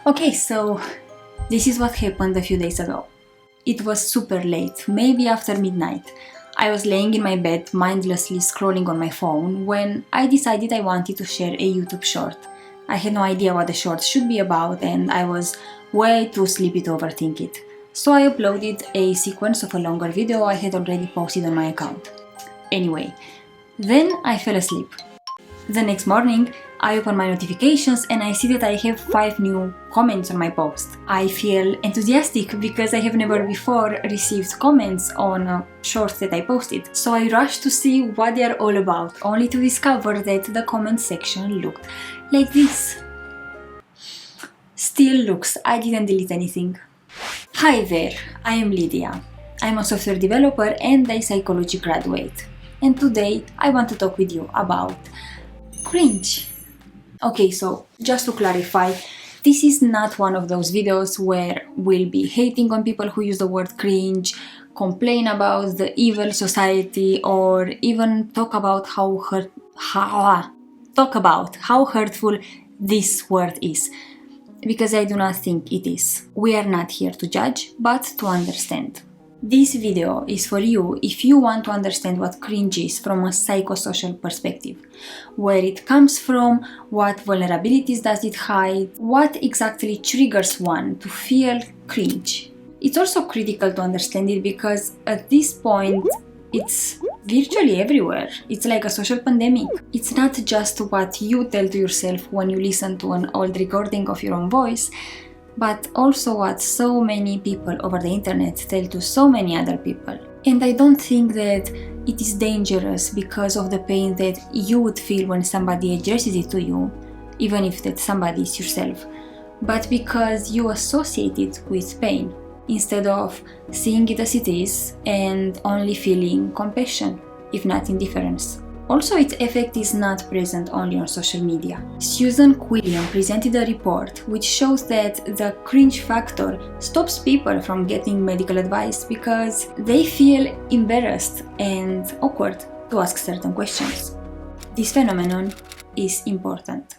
Okay, so this is what happened a few days ago. It was super late, maybe after midnight. I was laying in my bed, mindlessly scrolling on my phone, when I decided I wanted to share a YouTube short. I had no idea what the short should be about, and I was way too sleepy to overthink it. So I uploaded a sequence of a longer video I had already posted on my account. Anyway, then I fell asleep. The next morning, I open my notifications and I see that I have 5 new comments on my post. I feel enthusiastic because I have never before received comments on shorts that I posted. So I rush to see what they are all about, only to discover that the comment section looked like this. Still looks, I didn't delete anything. Hi there, I am Lydia. I'm a software developer and a psychology graduate. And today I want to talk with you about cringe. Okay, so just to clarify, this is not one of those videos where we'll be hating on people who use the word cringe, complain about the evil society, or even talk about how hurtful this word is. Because I do not think it is. We are not here to judge, but to understand. This video is for you if you want to understand what cringe is from a psychosocial perspective, where it comes from, what vulnerabilities does it hide, what exactly triggers one to feel cringe. It's also critical to understand it because at this point it's virtually everywhere. It's like a social pandemic. It's not just what you tell to yourself when you listen to an old recording of your own voice, but also what so many people over the internet tell to so many other people. And I don't think that it is dangerous because of the pain that you would feel when somebody addresses it to you, even if that somebody is yourself, but because you associate it with pain, instead of seeing it as it is and only feeling compassion, if not indifference. Also, its effect is not present only on social media. Susan Quillian presented a report which shows that the cringe factor stops people from getting medical advice because they feel embarrassed and awkward to ask certain questions. This phenomenon is important.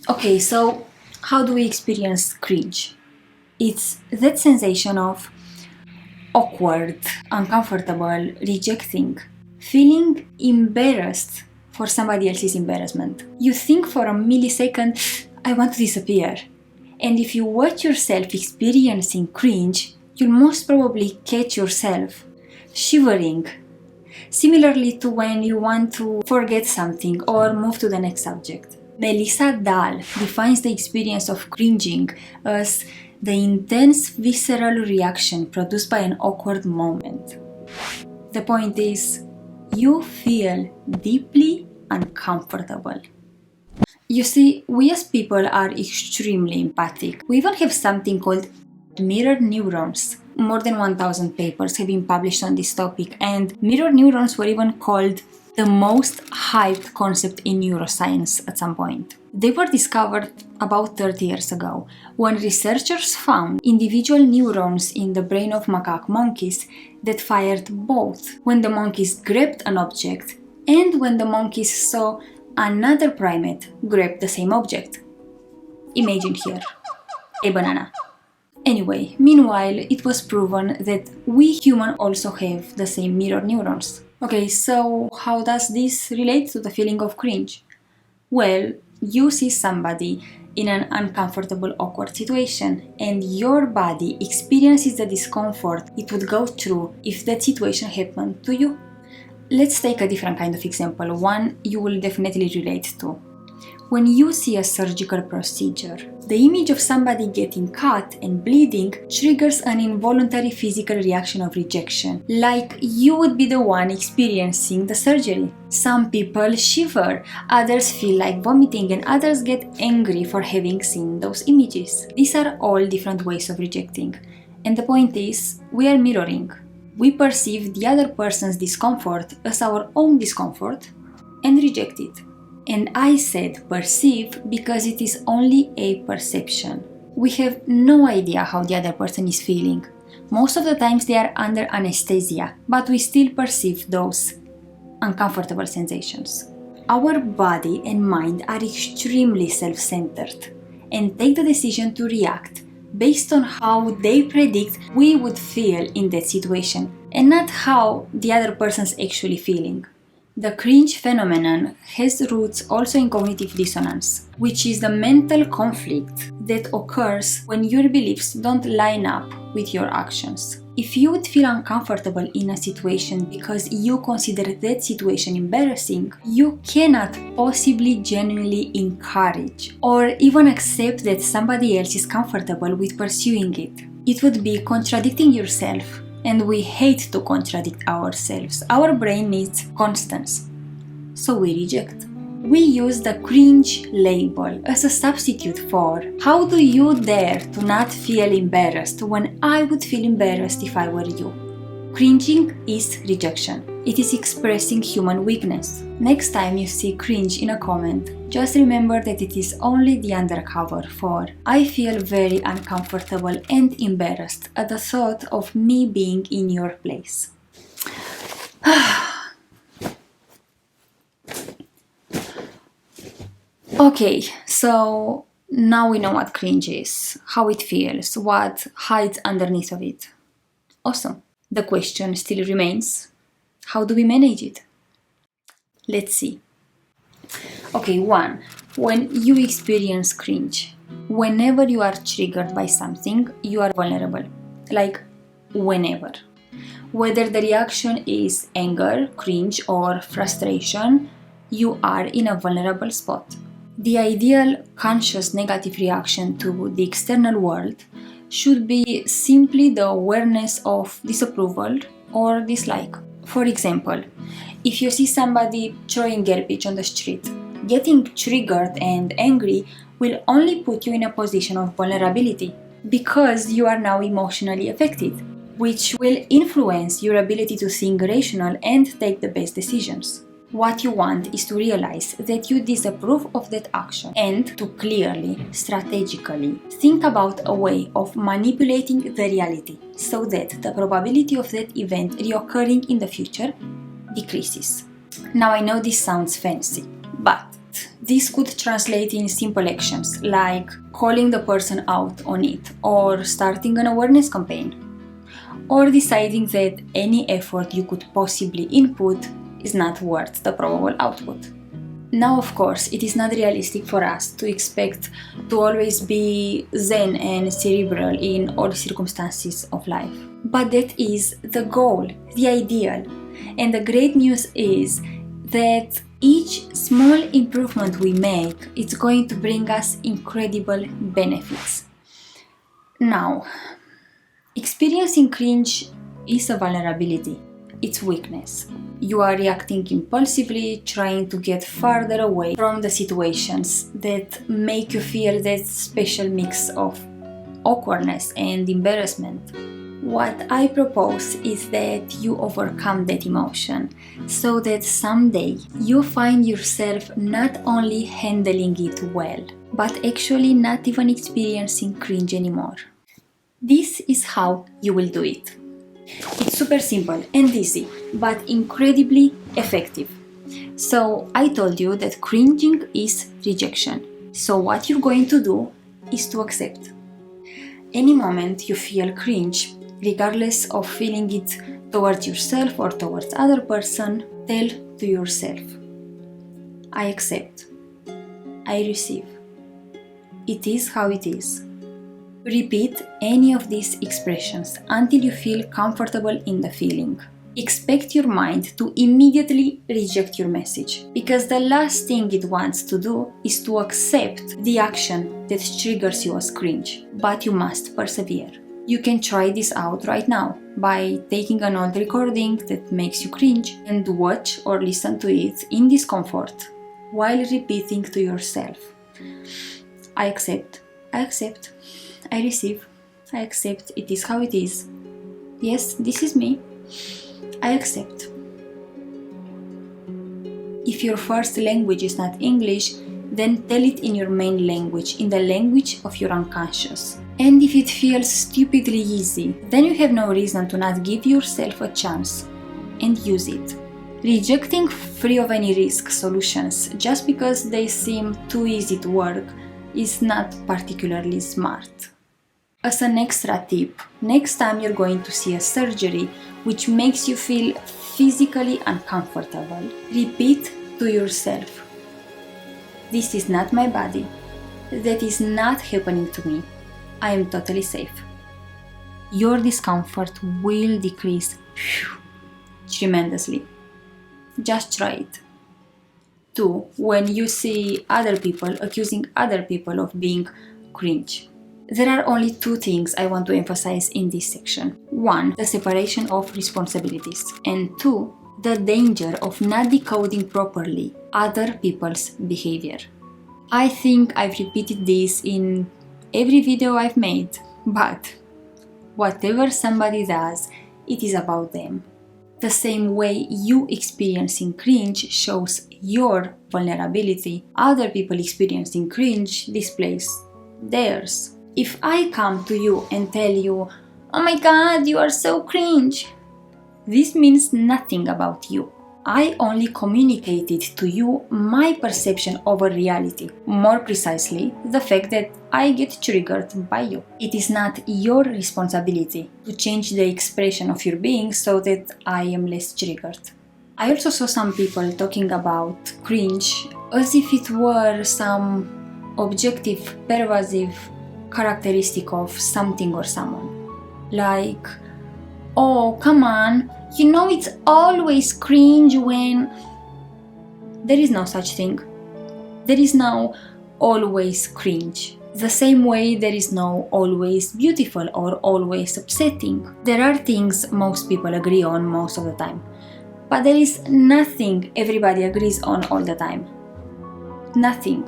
Okay, so how do we experience cringe? It's that sensation of awkward, uncomfortable, rejecting, feeling embarrassed for somebody else's embarrassment. You think for a millisecond, I want to disappear. And if you watch yourself experiencing cringe, you'll most probably catch yourself shivering. Similarly to when you want to forget something or move to the next subject. Melissa Dahl defines the experience of cringing as the intense visceral reaction produced by an awkward moment. The point is, you feel deeply uncomfortable. You see, we as people are extremely empathic. We even have something called mirror neurons. More than 1,000 papers have been published on this topic, and mirror neurons were even called the most hyped concept in neuroscience at some point. They were discovered about 30 years ago, when researchers found individual neurons in the brain of macaque monkeys that fired both when the monkeys grabbed an object and when the monkeys saw another primate grab the same object. Imagine here, a banana. Anyway, meanwhile, it was proven that we humans also have the same mirror neurons. Okay, so how does this relate to the feeling of cringe? Well, you see somebody in an uncomfortable, awkward situation, and your body experiences the discomfort it would go through if that situation happened to you. Let's take a different kind of example, one you will definitely relate to. When you see a surgical procedure, the image of somebody getting cut and bleeding triggers an involuntary physical reaction of rejection, like you would be the one experiencing the surgery. Some people shiver, others feel like vomiting, and others get angry for having seen those images. These are all different ways of rejecting. And the point is, we are mirroring. We perceive the other person's discomfort as our own discomfort and reject it. And I said perceive because it is only a perception. We have no idea how the other person is feeling. Most of the times they are under anesthesia, but we still perceive those uncomfortable sensations. Our body and mind are extremely self-centered, and take the decision to react based on how they predict we would feel in that situation, and not how the other person's actually feeling. The cringe phenomenon has roots also in cognitive dissonance, which is the mental conflict that occurs when your beliefs don't line up with your actions. If you would feel uncomfortable in a situation because you consider that situation embarrassing, you cannot possibly genuinely encourage or even accept that somebody else is comfortable with pursuing it. It would be contradicting yourself. And we hate to contradict ourselves. Our brain needs constance, so we reject. We use the cringe label as a substitute for how do you dare to not feel embarrassed when I would feel embarrassed if I were you. Cringing is rejection. It is expressing human weakness. Next time you see cringe in a comment, just remember that it is only the undercover for I feel very uncomfortable and embarrassed at the thought of me being in your place. Okay, so now we know what cringe is, how it feels, what hides underneath of it. Awesome. The question still remains, how do we manage it? Let's see. Okay, 1. When you experience cringe, whenever you are triggered by something, you are vulnerable. Like, whenever. Whether the reaction is anger, cringe, or frustration, you are in a vulnerable spot. The ideal conscious negative reaction to the external world should be simply the awareness of disapproval or dislike. For example, if you see somebody throwing garbage on the street, getting triggered and angry will only put you in a position of vulnerability because you are now emotionally affected, which will influence your ability to think rational and take the best decisions. What you want is to realize that you disapprove of that action and to clearly, strategically think about a way of manipulating the reality so that the probability of that event reoccurring in the future decreases. Now I know this sounds fancy, but this could translate in simple actions like calling the person out on it or starting an awareness campaign or deciding that any effort you could possibly input is not worth the probable output. Now, of course, it is not realistic for us to expect to always be zen and cerebral in all circumstances of life. But that is the goal, the ideal. And the great news is that each small improvement we make is going to bring us incredible benefits. Now, experiencing cringe is a vulnerability. It's weakness. You are reacting impulsively, trying to get farther away from the situations that make you feel that special mix of awkwardness and embarrassment. What I propose is that you overcome that emotion so that someday you find yourself not only handling it well, but actually not even experiencing cringe anymore. This is how you will do it. It's super simple and easy, but incredibly effective. So I told you that cringing is rejection. So what you're going to do is to accept. Any moment you feel cringe, regardless of feeling it towards yourself or towards other person, tell to yourself, I accept. I receive. It is how it is. Repeat any of these expressions until you feel comfortable in the feeling. Expect your mind to immediately reject your message, because the last thing it wants to do is to accept the action that triggers you as cringe, but you must persevere. You can try this out right now by taking an old recording that makes you cringe and watch or listen to it in discomfort while repeating to yourself, I accept, I accept. I receive. I accept. It is how it is. Yes, this is me. I accept. If your first language is not English, then tell it in your main language, in the language of your unconscious. And if it feels stupidly easy, then you have no reason to not give yourself a chance and use it. Rejecting free of any risk solutions just because they seem too easy to work is not particularly smart. As an extra tip, next time you're going to see a surgery which makes you feel physically uncomfortable, repeat to yourself, "This is not my body. That is not happening to me. I am totally safe." Your discomfort will decrease tremendously. Just try it. 2. When you see other people accusing other people of being cringe. There are only 2 things I want to emphasize in this section. 1. The separation of responsibilities. And 2. The danger of not decoding properly other people's behavior. I think I've repeated this in every video I've made, but whatever somebody does, it is about them. The same way you experiencing cringe shows your vulnerability, other people experiencing cringe displays theirs. If I come to you and tell you, "Oh my god, you are so cringe," this means nothing about you. I only communicated to you my perception over reality, more precisely, the fact that I get triggered by you. It is not your responsibility to change the expression of your being so that I am less triggered. I also saw some people talking about cringe as if it were some objective, pervasive characteristic of something or someone. Like, "Oh, come on, you know it's always cringe when..." There is no such thing. There is no always cringe. The same way there is no always beautiful or always upsetting. There are things most people agree on most of the time, but there is nothing everybody agrees on all the time. Nothing.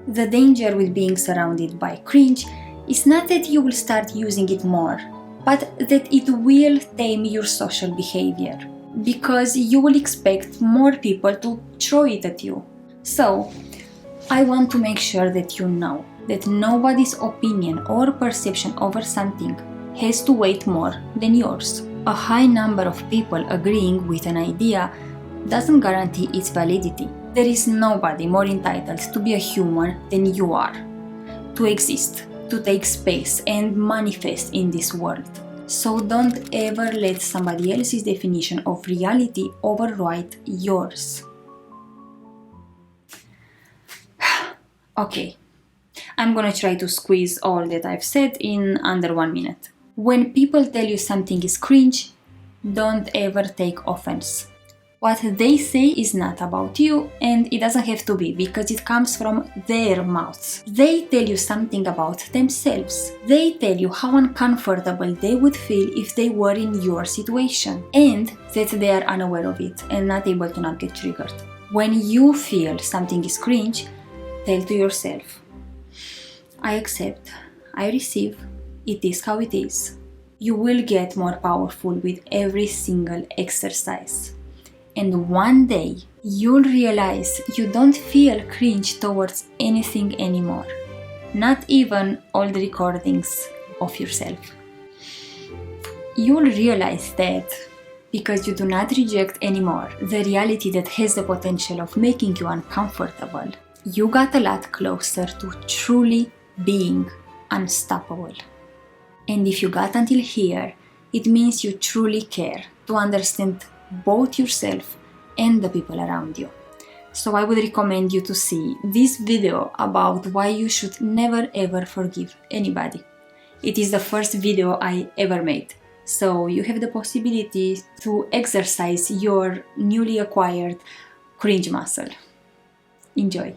The danger with being surrounded by cringe is not that you will start using it more, but that it will tame your social behavior, because you will expect more people to throw it at you. So, I want to make sure that you know that nobody's opinion or perception over something has to weigh more than yours. A high number of people agreeing with an idea doesn't guarantee its validity. There is nobody more entitled to be a human than you are, to exist, to take space and manifest in this world. So don't ever let somebody else's definition of reality override yours. Okay, I'm gonna try to squeeze all that I've said in under 1 minute. When people tell you something is cringe, don't ever take offense. What they say is not about you, and it doesn't have to be, because it comes from their mouths. They tell you something about themselves. They tell you how uncomfortable they would feel if they were in your situation, and that they are unaware of it and not able to not get triggered. When you feel something is cringe, tell to yourself, "I accept, I receive, it is how it is." You will get more powerful with every single exercise. And one day, you'll realize you don't feel cringe towards anything anymore. Not even old recordings of yourself. You'll realize that because you do not reject anymore the reality that has the potential of making you uncomfortable, you got a lot closer to truly being unstoppable. And if you got until here, it means you truly care to understand both yourself and the people around you. So I would recommend you to see this video about why you should never ever forgive anybody. It is the first video I ever made, so you have the possibility to exercise your newly acquired cringe muscle. Enjoy!